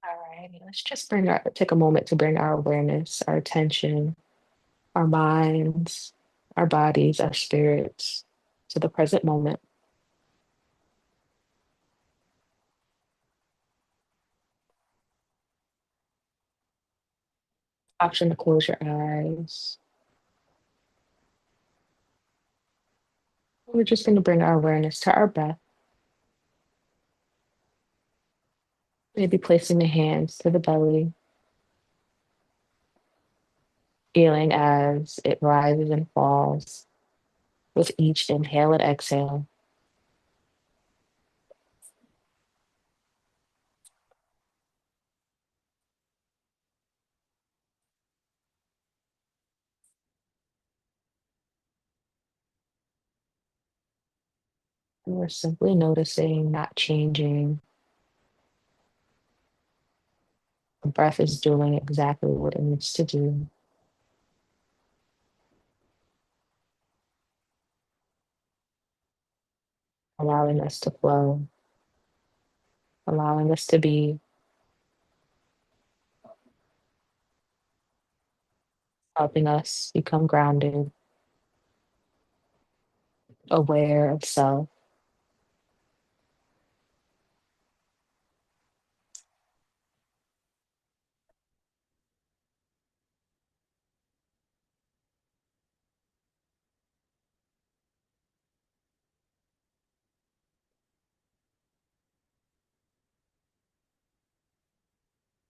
All right, let's just take a moment to bring our awareness, our attention, our minds, our bodies, our spirits to the present moment. Option to close your eyes. We're just going to bring our awareness to our breath, maybe placing the hands to the belly, feeling as it rises and falls with each inhale and exhale. And we're simply noticing, not changing. The breath is doing exactly what it needs to do, allowing us to flow, allowing us to be, helping us become grounded, aware of self.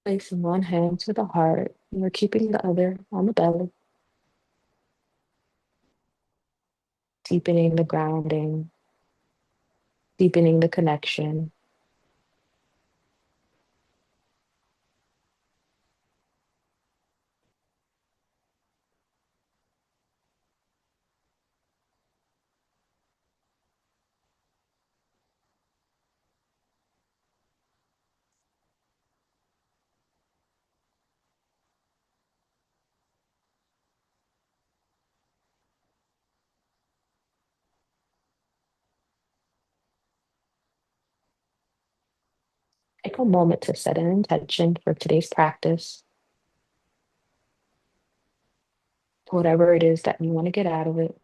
Placing one hand to the heart, and we're keeping the other on the belly, deepening the grounding, deepening the connection. Take a moment to set an intention for today's practice, whatever it is that you want to get out of it.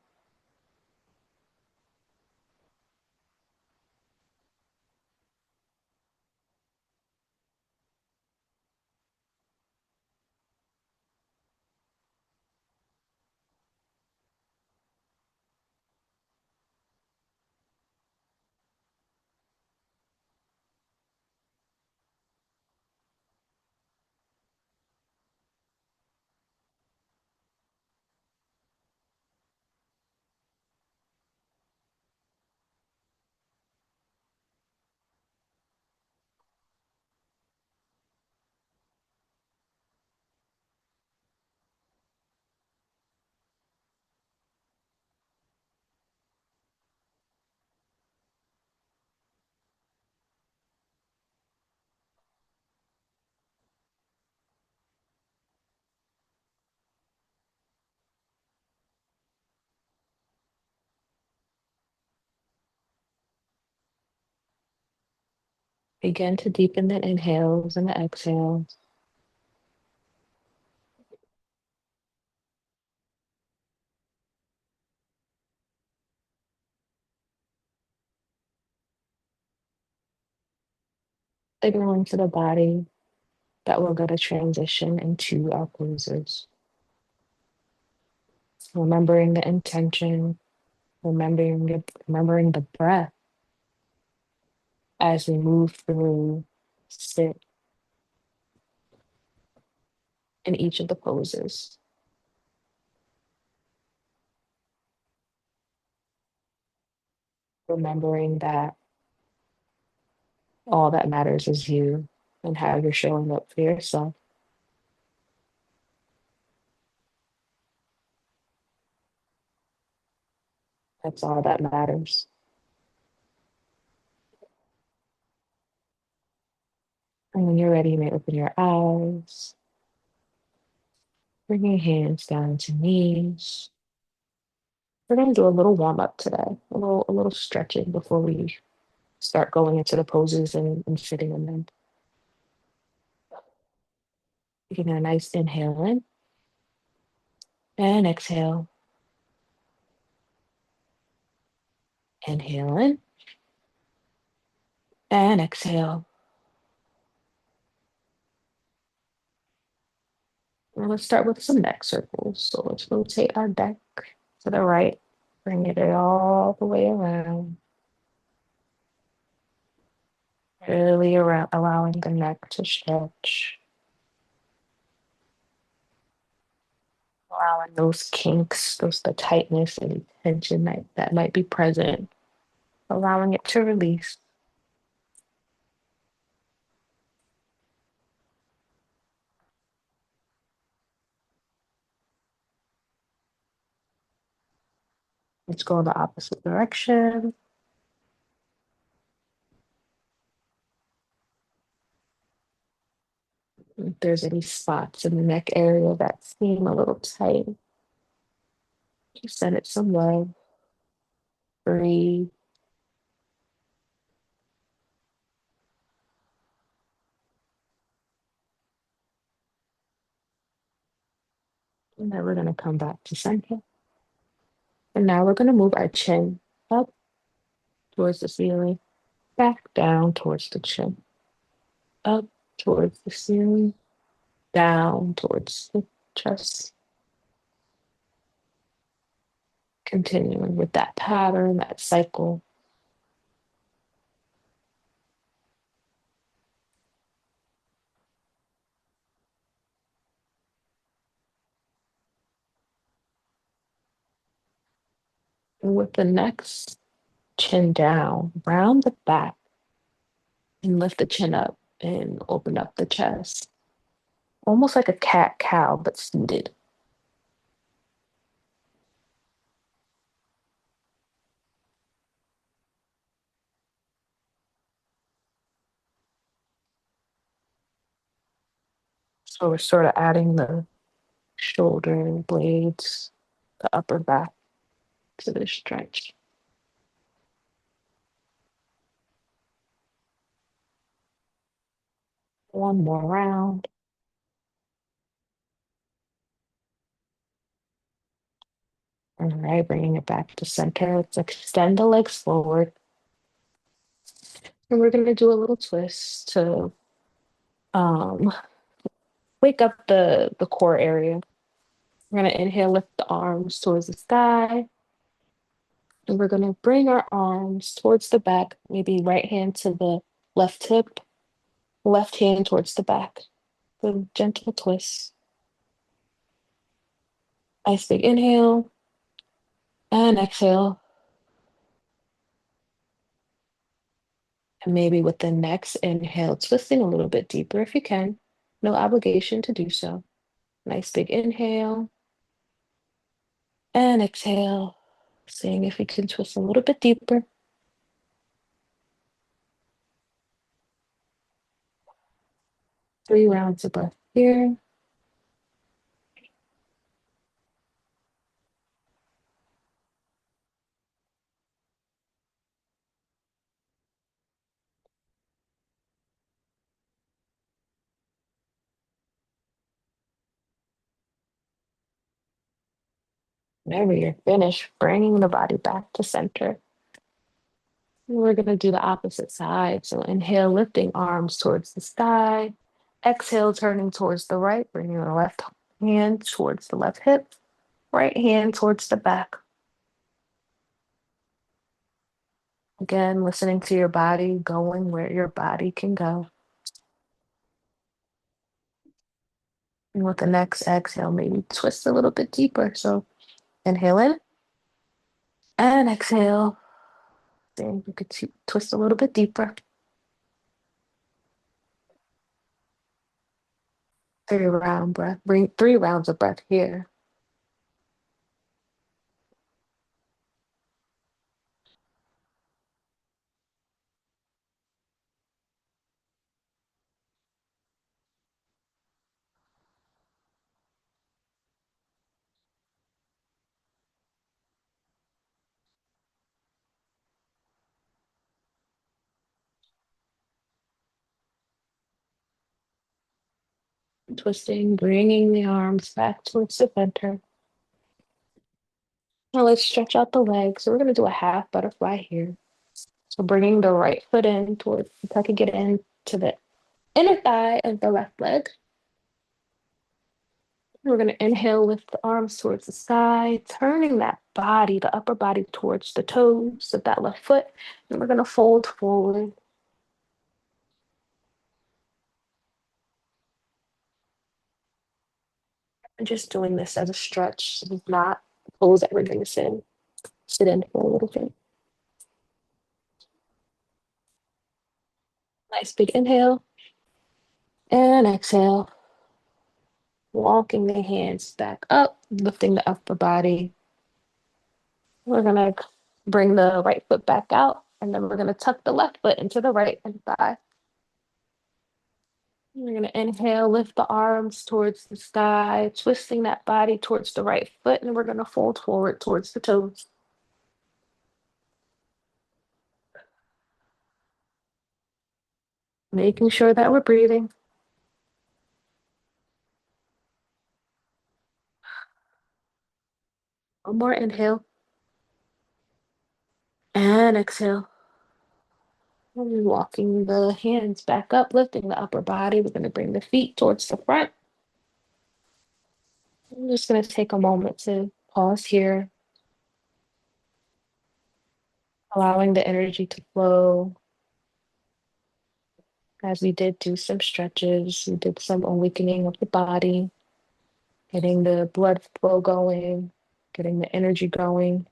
Begin to deepen the inhales and the exhales. Signaling to the body that we're going to transition into our poses. Remembering the intention, remembering the breath as we move through sit in each of the poses. Remembering that all that matters is you and how you're showing up for yourself. That's all that matters. And when you're ready, you may open your eyes, bring your hands down to knees. We're going to do a little warm up today, a little stretching before we start going into the poses and sitting in them. Taking a nice inhale in and exhale. Inhale in and exhale. And let's start with some neck circles. So let's rotate our neck to the right, bring it all the way around, really around, allowing the neck to stretch, allowing those kinks, the tightness and tension that might be present, allowing it to release. Let's go in the opposite direction. If there's any spots in the neck area that seem a little tight, just send it some love. Breathe. And then we're going to come back to center. And now we're going to move our chin up towards the ceiling, back down towards the chin, up towards the ceiling, down towards the chest. Continuing with that pattern, that cycle. And with the next chin down, round the back and lift the chin up and open up the chest. Almost like a cat cow, but seated. So we're sort of adding the shoulder blades, the upper back to this stretch. One more round. All right, bringing it back to center. Let's extend the legs forward. And we're going to do a little twist to um, wake up the core area. We're going to inhale, lift the arms towards the sky. And we're going to bring our arms towards the back, maybe right hand to the left hip, left hand towards the back. The gentle twist. Nice big inhale and exhale. And maybe with the next inhale, twisting a little bit deeper if you can. No obligation to do so. Nice big inhale and exhale. Seeing if we can twist a little bit deeper. 3 rounds of breath here. Whenever you're finished, bringing the body back to center. And we're going to do the opposite side. So inhale, lifting arms towards the sky. Exhale, turning towards the right, bringing the left hand towards the left hip, right hand towards the back. Again, listening to your body, going where your body can go. And with the next exhale, maybe twist a little bit deeper. So inhale in and exhale. Then you could twist a little bit deeper. 3 round breath. Bring 3 rounds of breath here. Twisting, bringing the arms back towards the center. Now let's stretch out the legs. So we're going to do a half butterfly here. So bringing the right foot in towards, tucking it in to the inner thigh of the left leg. We're going to inhale, lift the arms towards the sky, turning that body, the upper body towards the toes of that left foot. And we're going to fold forward. And just doing this as a stretch. So it's not pose that we're going to sit in for a little bit. Nice big inhale and exhale. Walking the hands back up, lifting the upper body. We're going to bring the right foot back out, and then we're going to tuck the left foot into the right thigh. We're going to inhale, lift the arms towards the sky, twisting that body towards the right foot, and we're going to fold forward towards the toes. Making sure that we're breathing. One more inhale. And exhale. And walking the hands back up, lifting the upper body. We're going to bring the feet towards the front. I'm just going to take a moment to pause here, allowing the energy to flow. As we did do some stretches, we did some awakening of the body, getting the blood flow going, getting the energy going.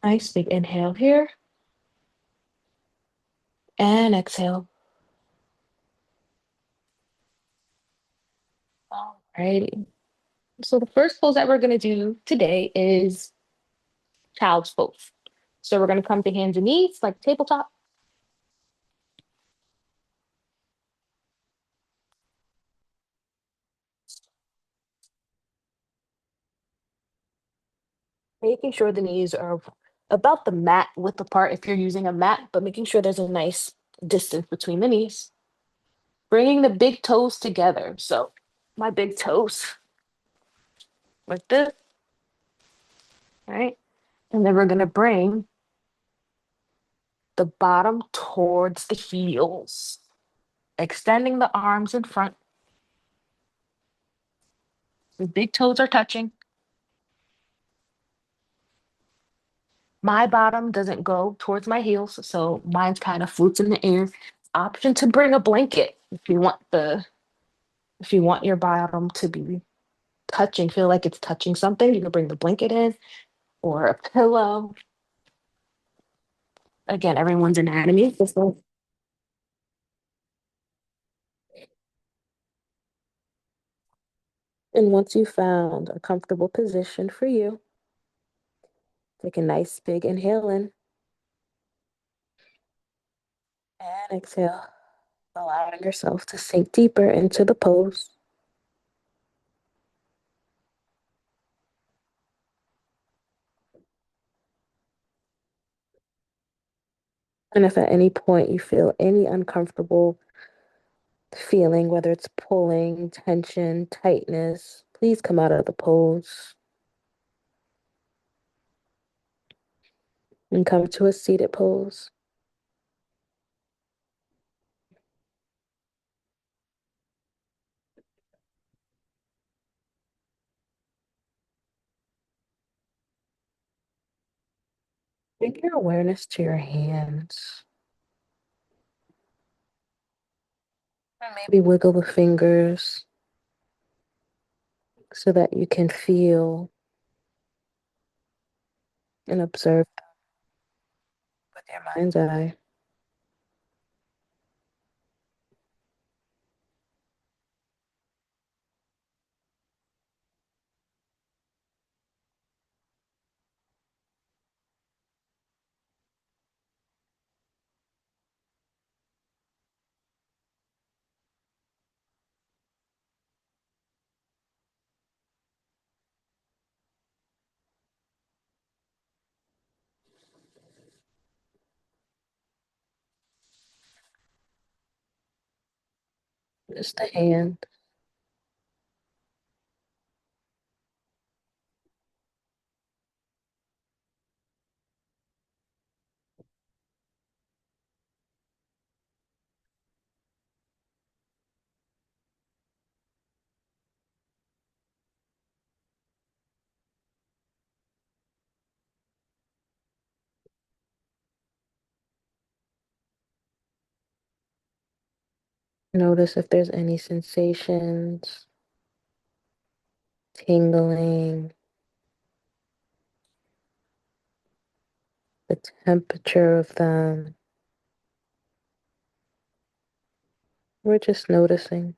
Nice big inhale here and exhale. Alrighty. So the first pose that we're going to do today is child's pose. So we're going to come to hands and knees like tabletop. Making sure the knees are about the mat width apart if you're using a mat, but making sure there's a nice distance between the knees. Bringing the big toes together. So my big toes like this, right? And then we're going to bring the bottom towards the heels, extending the arms in front. The big toes are touching. My bottom doesn't go towards my heels, so mine's kind of floats in the air. Option to bring a blanket if you want your bottom to be touching, feel like it's touching something, you can bring the blanket in or a pillow. Again, everyone's anatomy is different. And once you found a comfortable position for you, take a nice big inhale in and exhale, allowing yourself to sink deeper into the pose. And if at any point you feel any uncomfortable feeling, whether it's pulling, tension, tightness, please come out of the pose and come to a seated pose. Bring your awareness to your hands. And maybe wiggle the fingers so that you can feel and observe with your mind's eye. Just the hand. Notice if there's any sensations, tingling, the temperature of them. We're just noticing.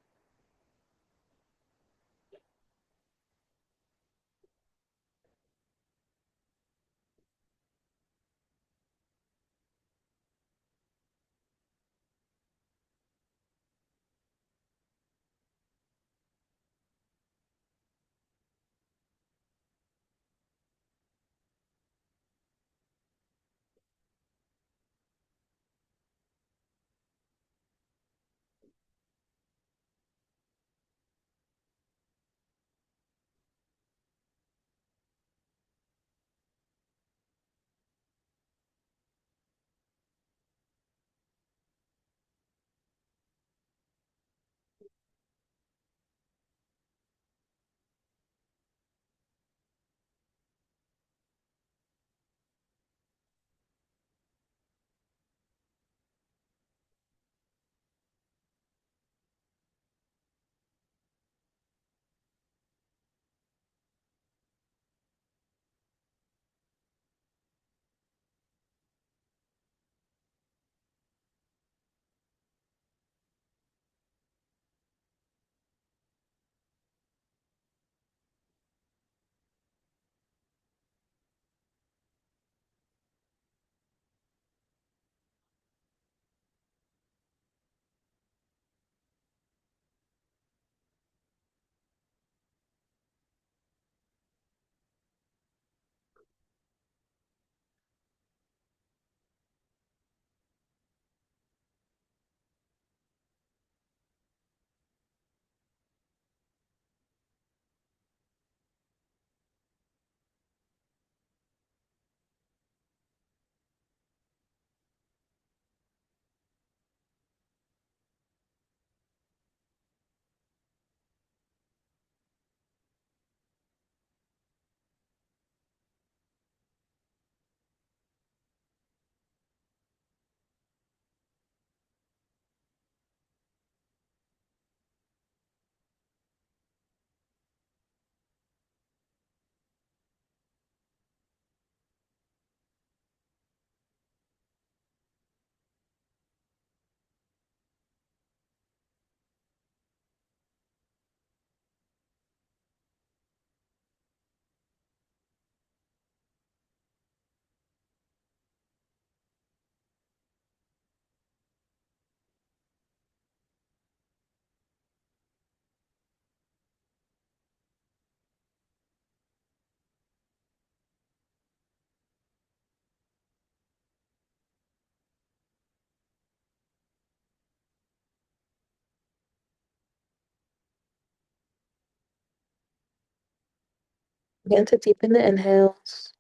Begin to deepen the inhales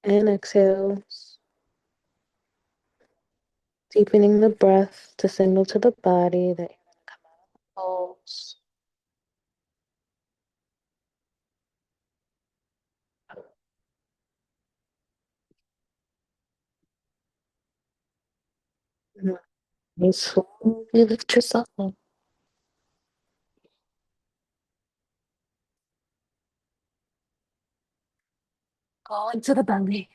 and exhales, deepening the breath to signal to the body that you're going to come out of the pose. And slowly lift yourself up. Go into the belly.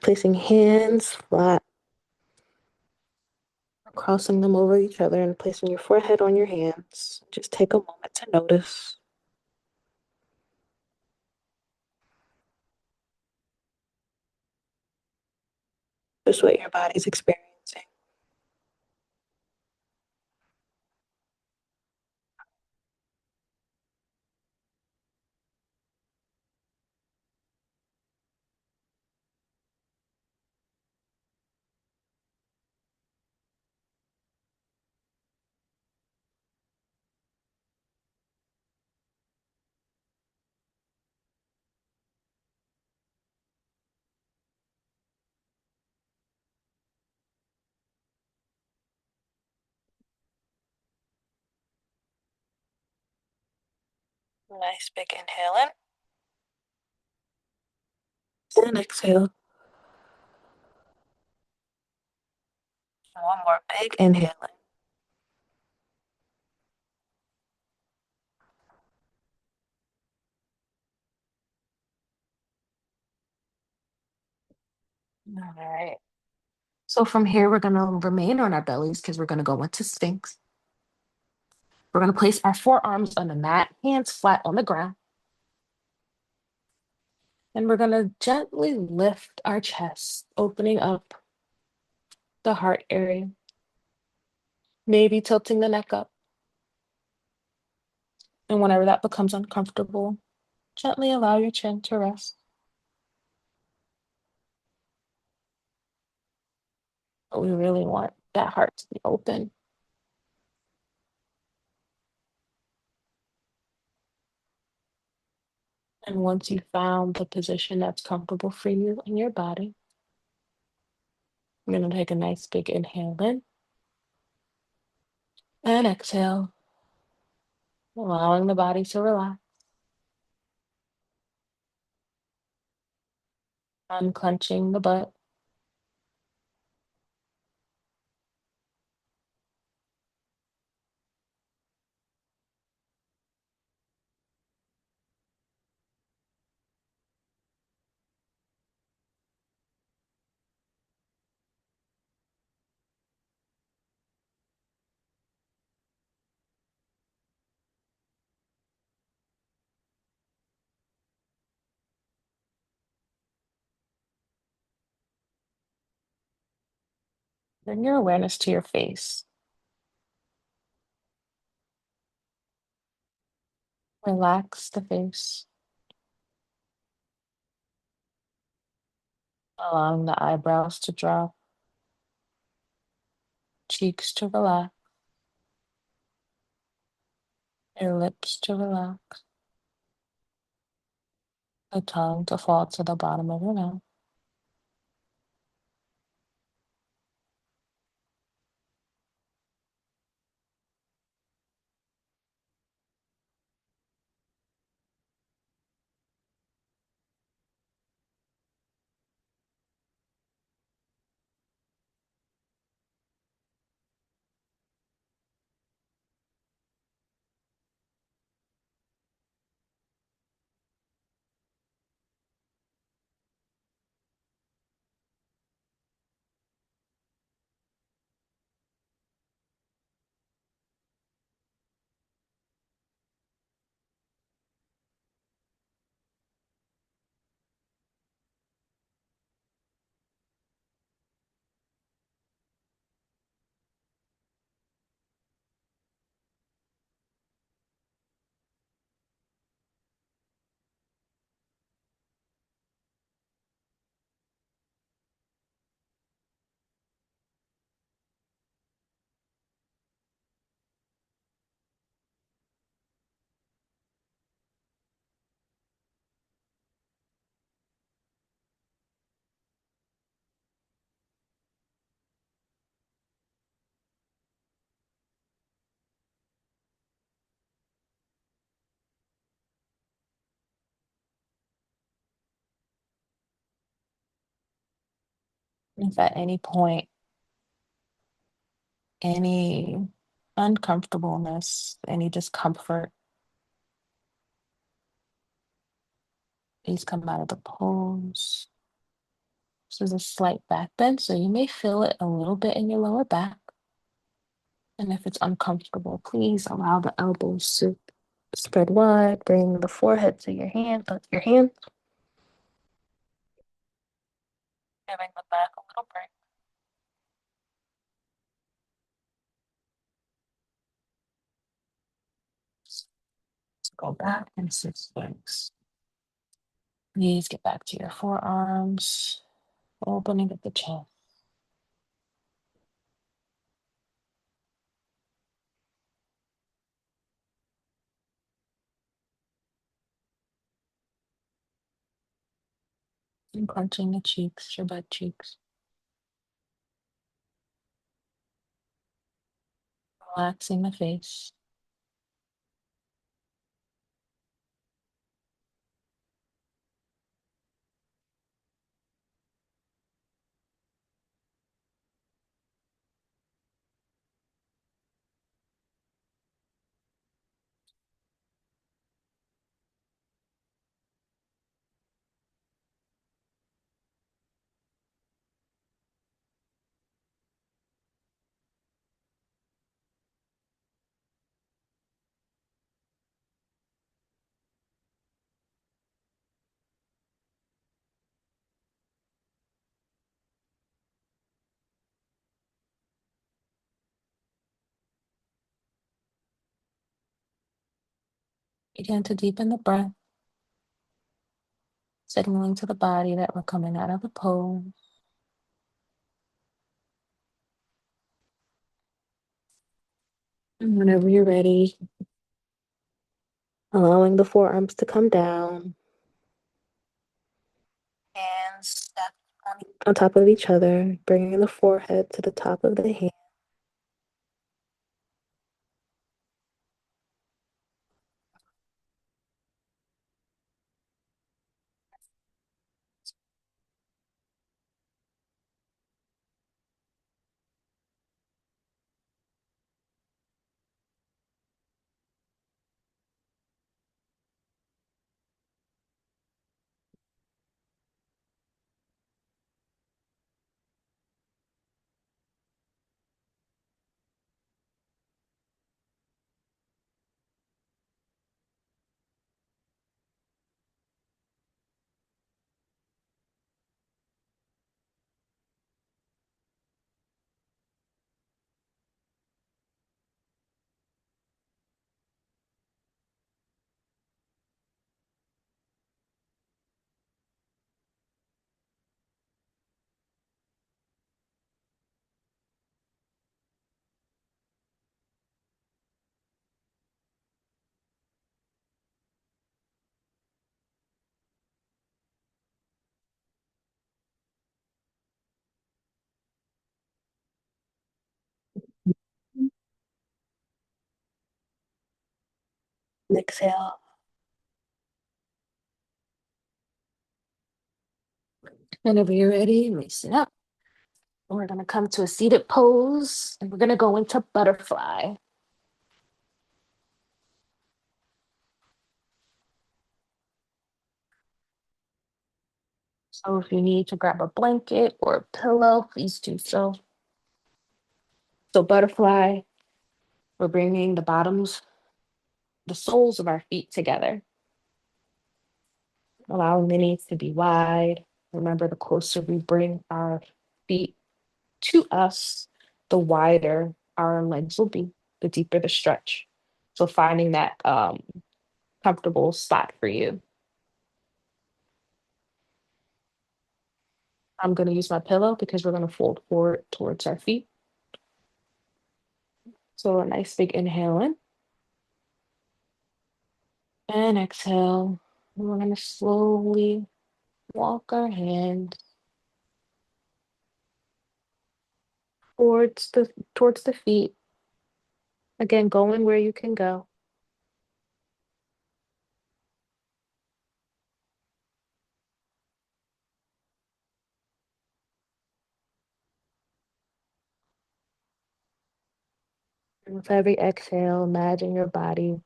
Placing hands flat, crossing them over each other and placing your forehead on your hands. Just take a moment to notice just what your body's experiencing. Nice big inhale in and exhale. One more big inhale in. All right. So from here, we're going to remain on our bellies because we're going to go into Sphinx. We're going to place our forearms on the mat, hands flat on the ground. And we're going to gently lift our chest, opening up the heart area, maybe tilting the neck up. And whenever that becomes uncomfortable, gently allow your chin to rest. But we really want that heart to be open. And once you found the position that's comfortable for you in your body, you're going to take a nice big inhale in and exhale, allowing the body to relax, unclenching the butt. Bring your awareness to your face. Relax the face, allowing the eyebrows to drop, cheeks to relax, your lips to relax, the tongue to fall to the bottom of your mouth. If at any point, any uncomfortableness, any discomfort, please come out of the pose. This is a slight back bend, so you may feel it a little bit in your lower back. And if it's uncomfortable, please allow the elbows to spread wide. Bring the forehead to your hands, giving the back a little break. Let's go back and sit legs. Please get back to your forearms, opening at the chest. And clenching the cheeks, your butt cheeks. Relaxing the face. Begin to deepen the breath, signaling to the body that we're coming out of the pose. And whenever you're ready, allowing the forearms to come down, hands stacked on top of each other, bringing the forehead to the top of the hand. Exhale. Whenever you're ready, loosen up. We're going to come to a seated pose and we're going to go into butterfly. So if you need to grab a blanket or a pillow, please do so. So butterfly, we're bringing the bottoms, the soles of our feet together, allowing the knees to be wide. Remember, the closer we bring our feet to us, the wider our legs will be, the deeper the stretch. So finding that comfortable spot for you. I'm going to use my pillow because we're going to fold forward towards our feet. So a nice big inhale in and exhale. And we're going to slowly walk our hands towards the feet. Again, going where you can go. And with every exhale, imagine your body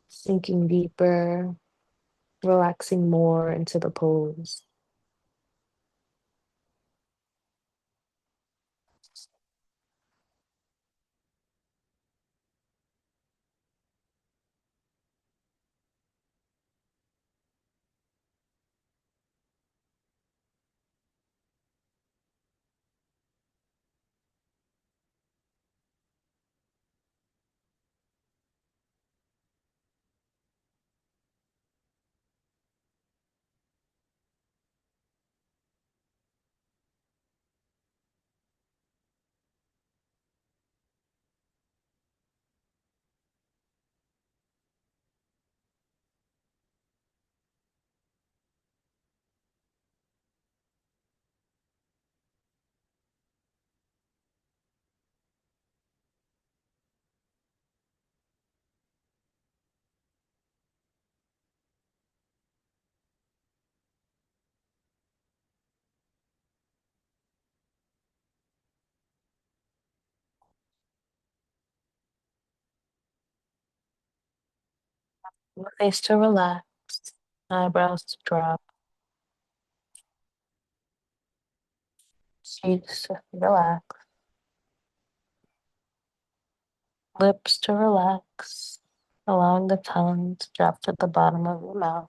sinking deeper, relaxing more into the pose. Face to relax, eyebrows to drop, cheeks to relax, lips to relax, allowing the tongue to drop to the bottom of your mouth.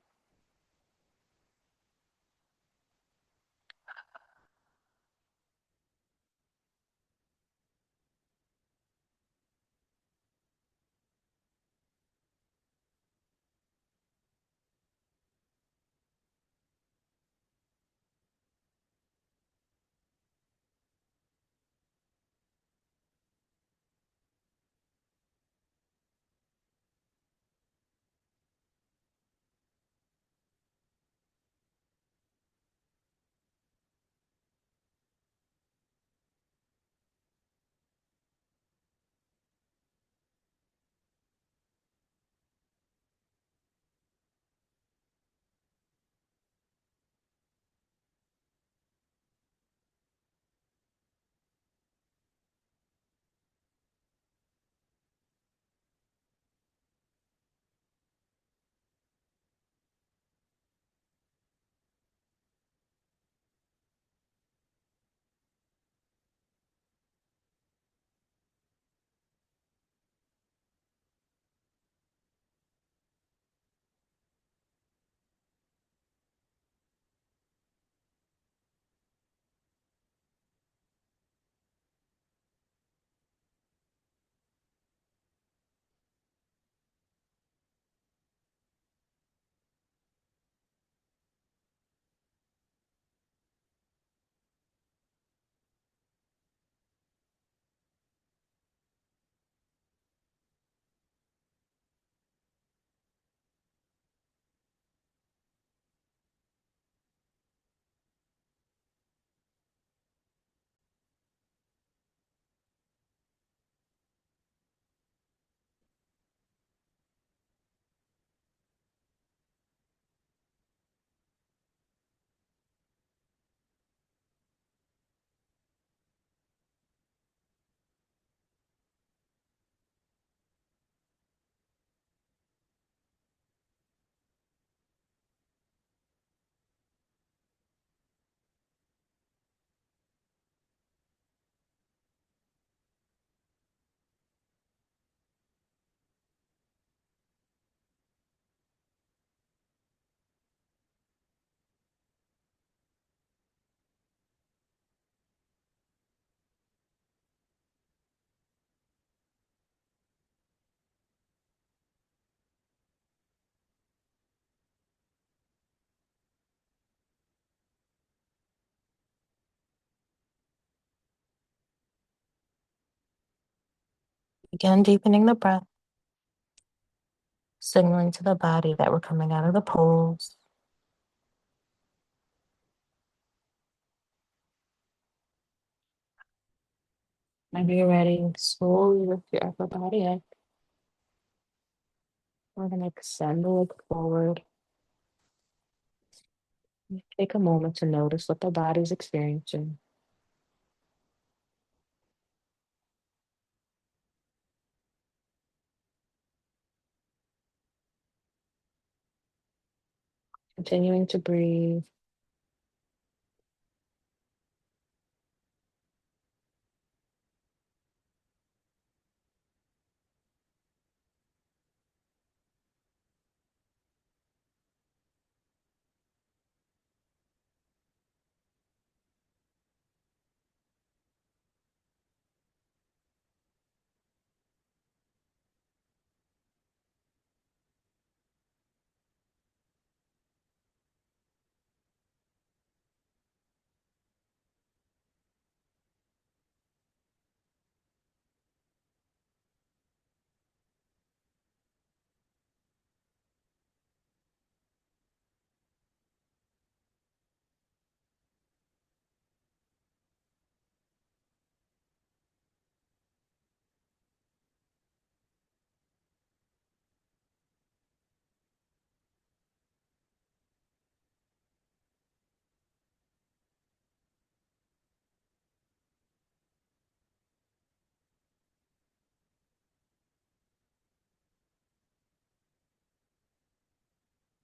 Again, deepening the breath, signaling to the body that we're coming out of the pose. Whenever you're ready, slowly lift your upper body up. We're going to extend the leg forward. Take a moment to notice what the body's experiencing. Continuing to breathe.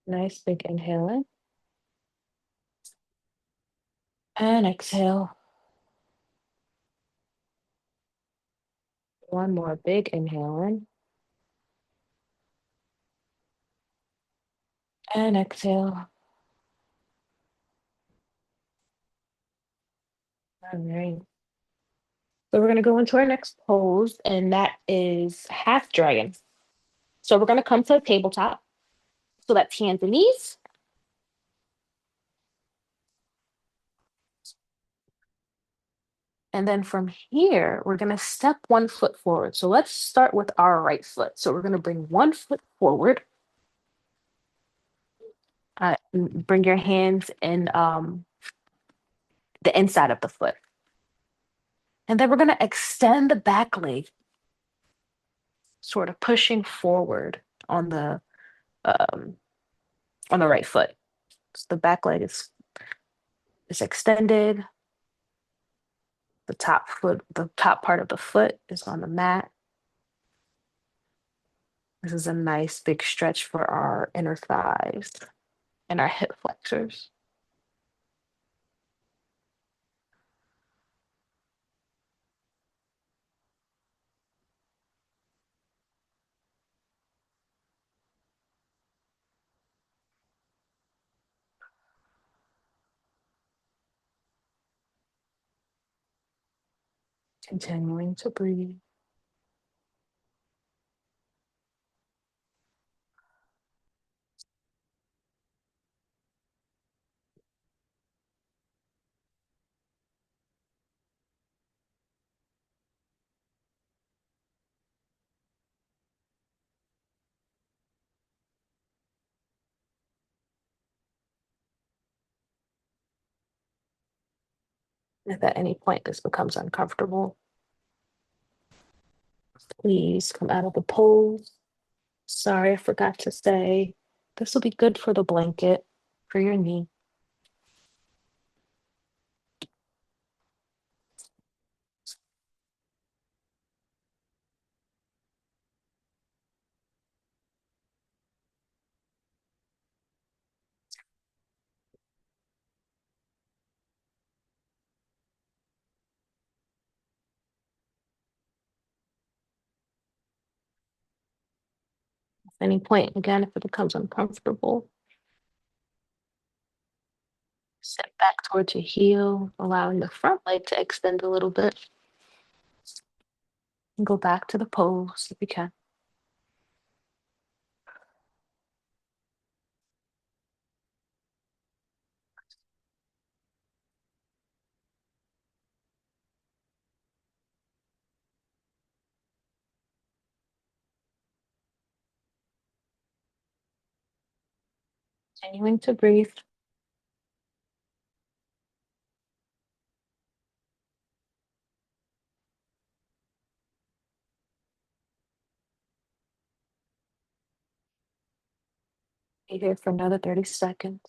Nice big inhale in and exhale. One more big inhale in and exhale. All right. So we're going to go into our next pose, and that is half dragon. So we're going to come to a tabletop. So that's hands and knees. And then from here, we're going to step one foot forward. So let's start with our right foot. So we're going to bring one foot forward. Bring your hands in the inside of the foot. And then we're going to extend the back leg, sort of pushing forward um, on the right foot. So the back leg is extended. The top part of the foot is on the mat. This is a nice big stretch for our inner thighs and our hip flexors. Continuing to breathe. If at any point this becomes uncomfortable, please come out of the pose. Sorry, I forgot to say, this will be good for the blanket for your knee. At any point, again, if it becomes uncomfortable, sit back towards your heel, allowing the front leg to extend a little bit. And go back to the pose if you can. Continuing to breathe. Be here for another 30 seconds.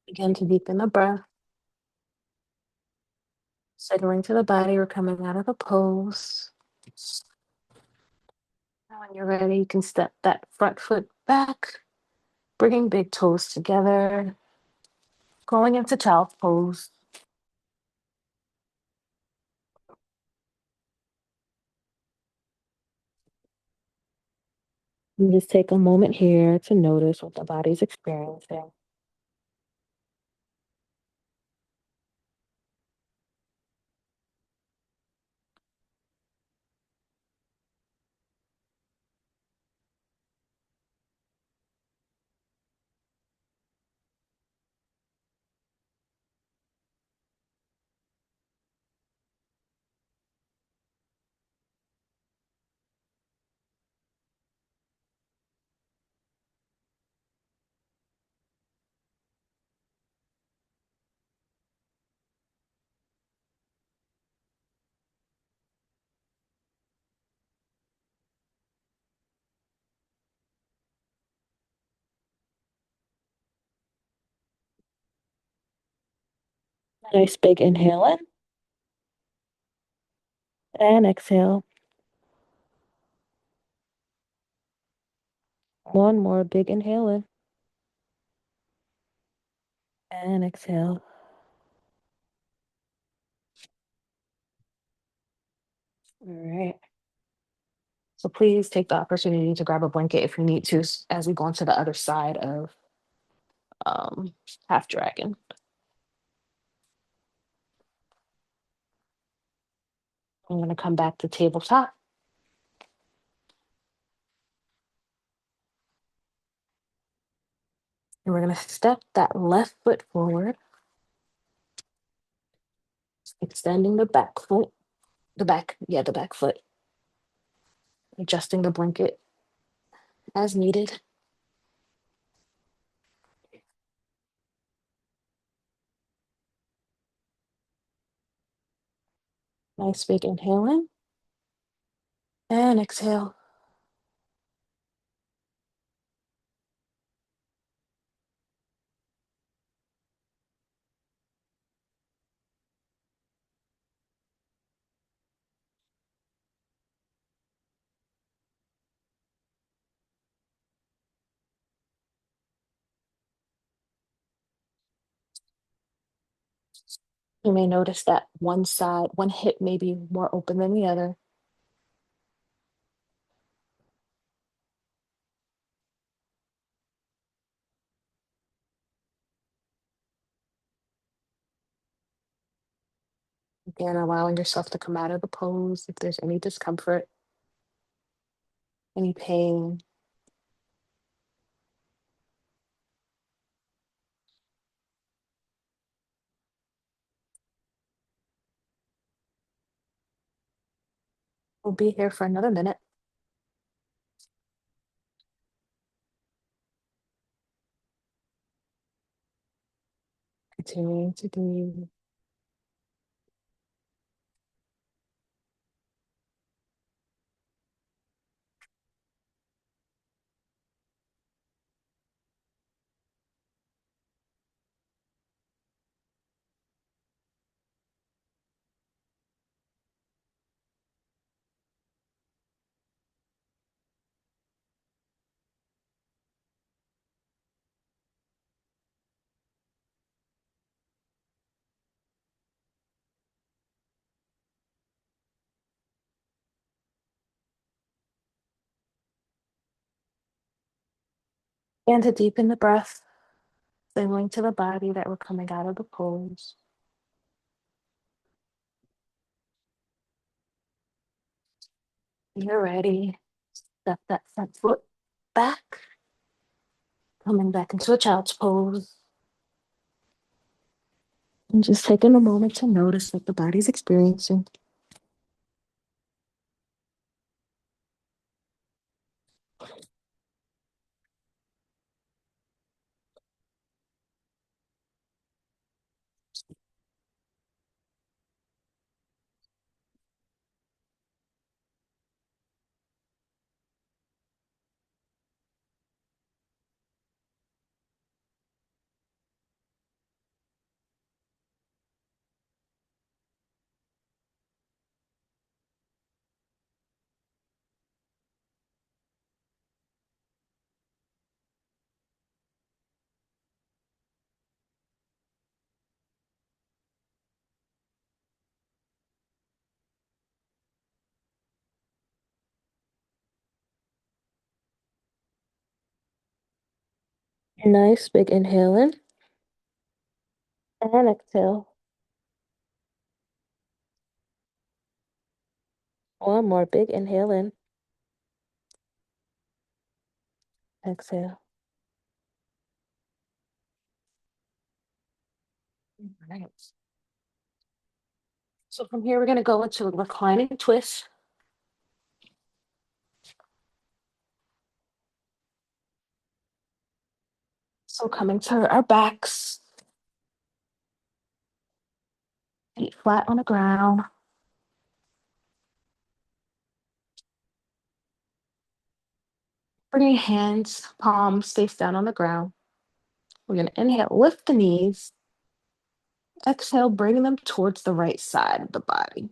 Begin to deepen the breath, signaling to the body we're coming out of the pose. Now, when you're ready, you can step that front foot back, bringing big toes together, going into child's pose. And just take a moment here to notice what the body's experiencing. Nice big inhale in and exhale. One more big inhale in and exhale. All right. So please take the opportunity to grab a blanket if you need to as we go into the other side of um, half dragon. I'm going to come back to tabletop. And we're going to step that left foot forward, extending the back foot, the back foot, adjusting the blanket as needed. Nice big inhale in and exhale. You may notice that one side, one hip may be more open than the other. Again, allowing yourself to come out of the pose if there's any discomfort, any pain. We'll be here for another minute. Continuing to breathe. And to deepen the breath, signaling to the body that we're coming out of the pose. You're ready. Step that front foot back, coming back into a child's pose. And just taking a moment to notice what the body's experiencing. Nice big inhale in and exhale. One more big inhale in, exhale. Right. So from here, we're going to go into a reclining twist. So coming to our backs, feet flat on the ground. Bring your hands, palms face down on the ground. We're going to inhale, lift the knees. Exhale, bring them towards the right side of the body.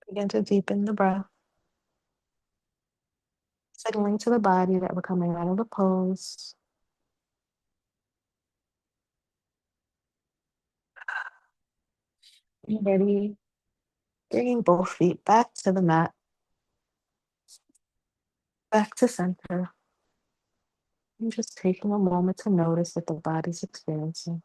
Begin to deepen the breath, signaling to the body that we're coming out of the pose. Ready, bringing both feet back to the mat, back to center. And just taking a moment to notice what the body's experiencing.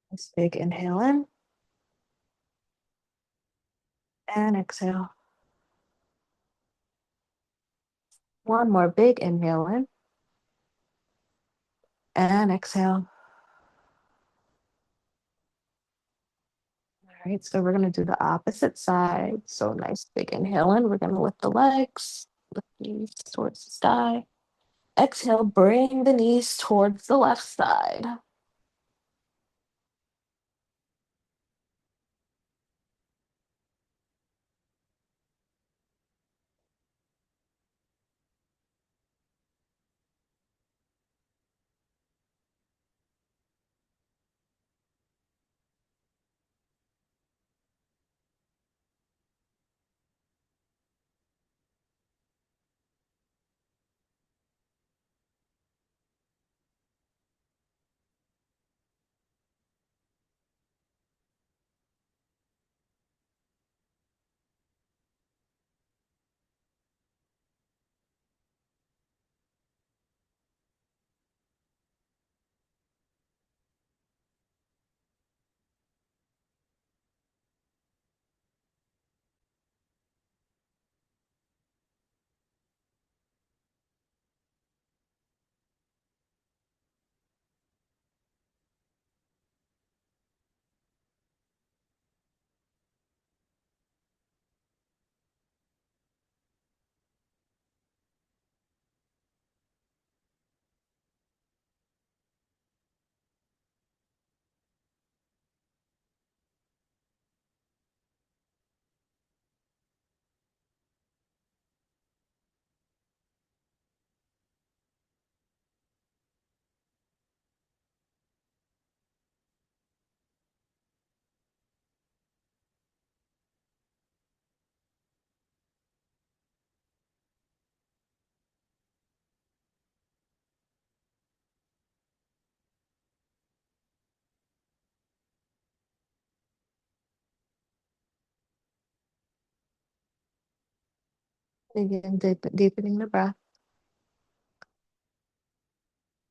Nice big inhale in and exhale. One more big inhale in and exhale. All right, so we're going to do the opposite side. So nice big inhale in. We're going to lift the legs, lift the knees towards the sky. Exhale, bring the knees towards the left side. Begin deepening the breath,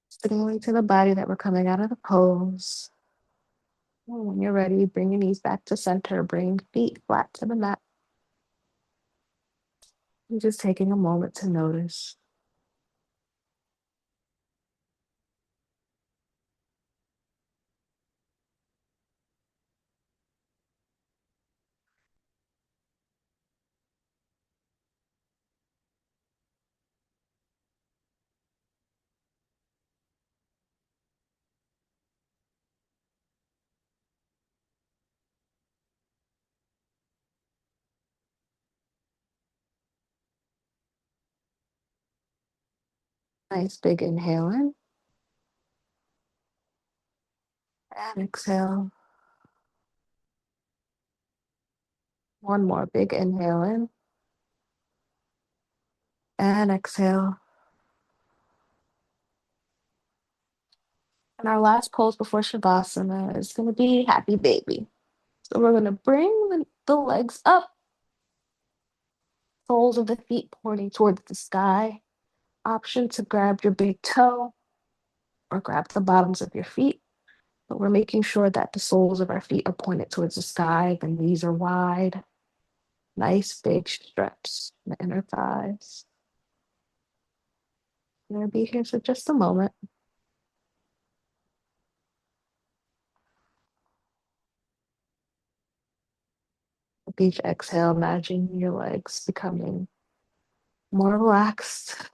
signaling to the body that we're coming out of the pose. And when you're ready, bring your knees back to center, bring feet flat to the mat. And just taking a moment to notice. Nice big inhale in and exhale. One more big inhale in and exhale. And our last pose before Shavasana is going to be Happy Baby. So we're going to bring the legs up, soles of the feet pointing towards the sky. Option to grab your big toe or grab the bottoms of your feet. But we're making sure that the soles of our feet are pointed towards the sky. The knees are wide. Nice big stretch in the inner thighs. I'm going to be here for just a moment. Each exhale, imagine your legs becoming more relaxed.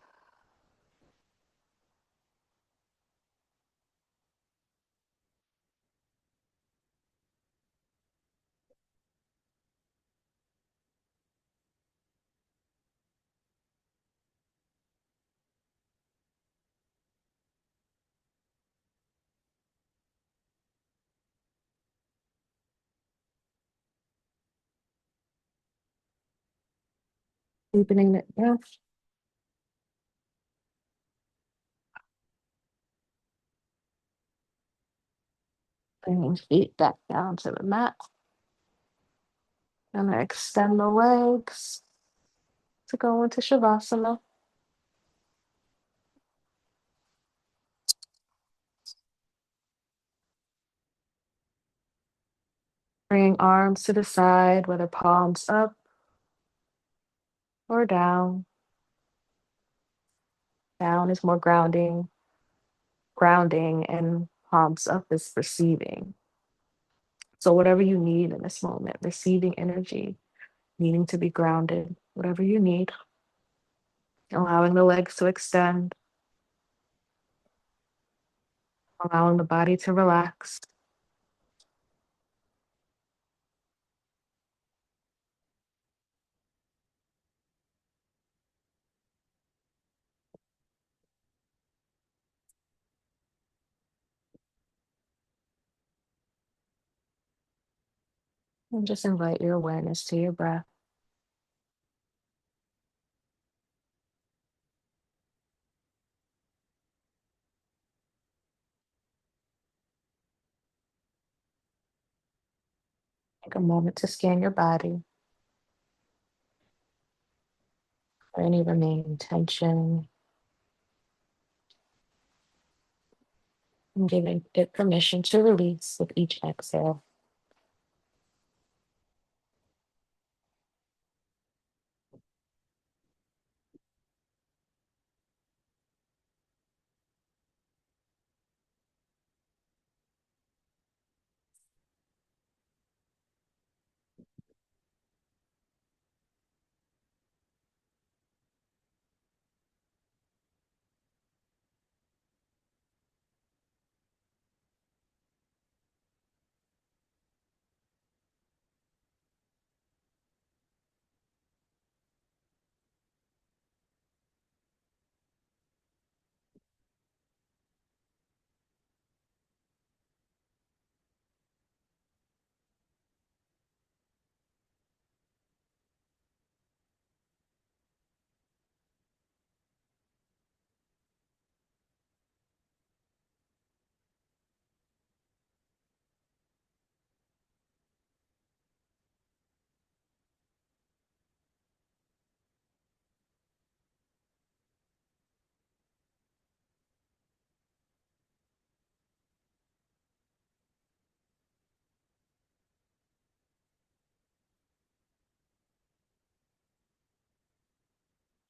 Deepening the breath, bringing feet back down to the mat. And extend the legs to go into Shavasana. Bringing arms to the side, whether palms up or down. Down is more grounding, and palms up is receiving. So whatever you need in this moment, receiving energy, needing to be grounded, whatever you need, allowing the legs to extend, allowing the body to relax. And just invite your awareness to your breath. Take a moment to scan your body for any remaining tension and giving it permission to release with each exhale.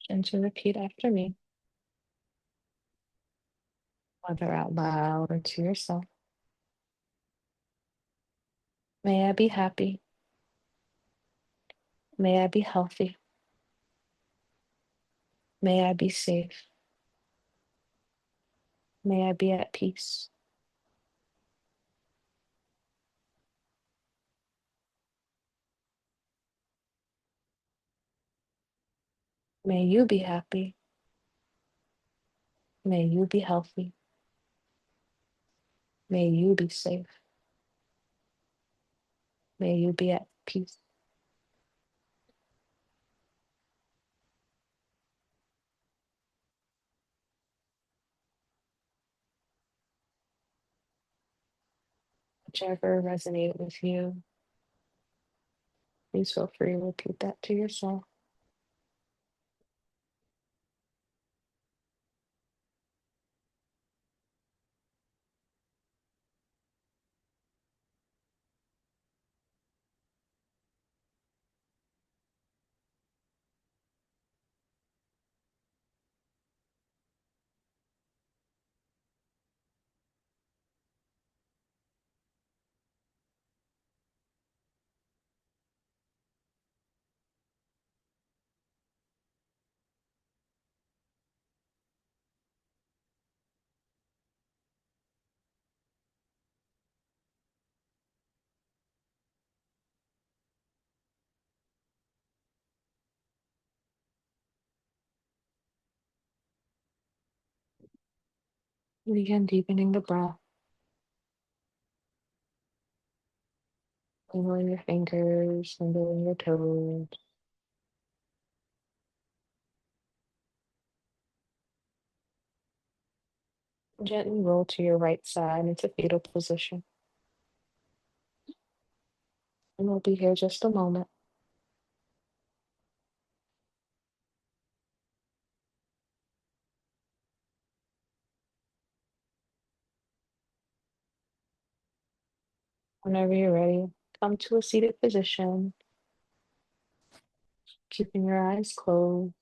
And to repeat after me, whether out loud or to yourself. May I be happy. May I be healthy. May I be safe. May I be at peace. May you be happy. May you be healthy. May you be safe. May you be at peace. Whichever resonated with you, please feel free to repeat that to yourself. Begin deepening the breath, wiggling your fingers, wiggling your toes. Gently roll to your right side into fetal position. And we'll be here just a moment. Whenever you're ready, come to a seated position, keeping your eyes closed.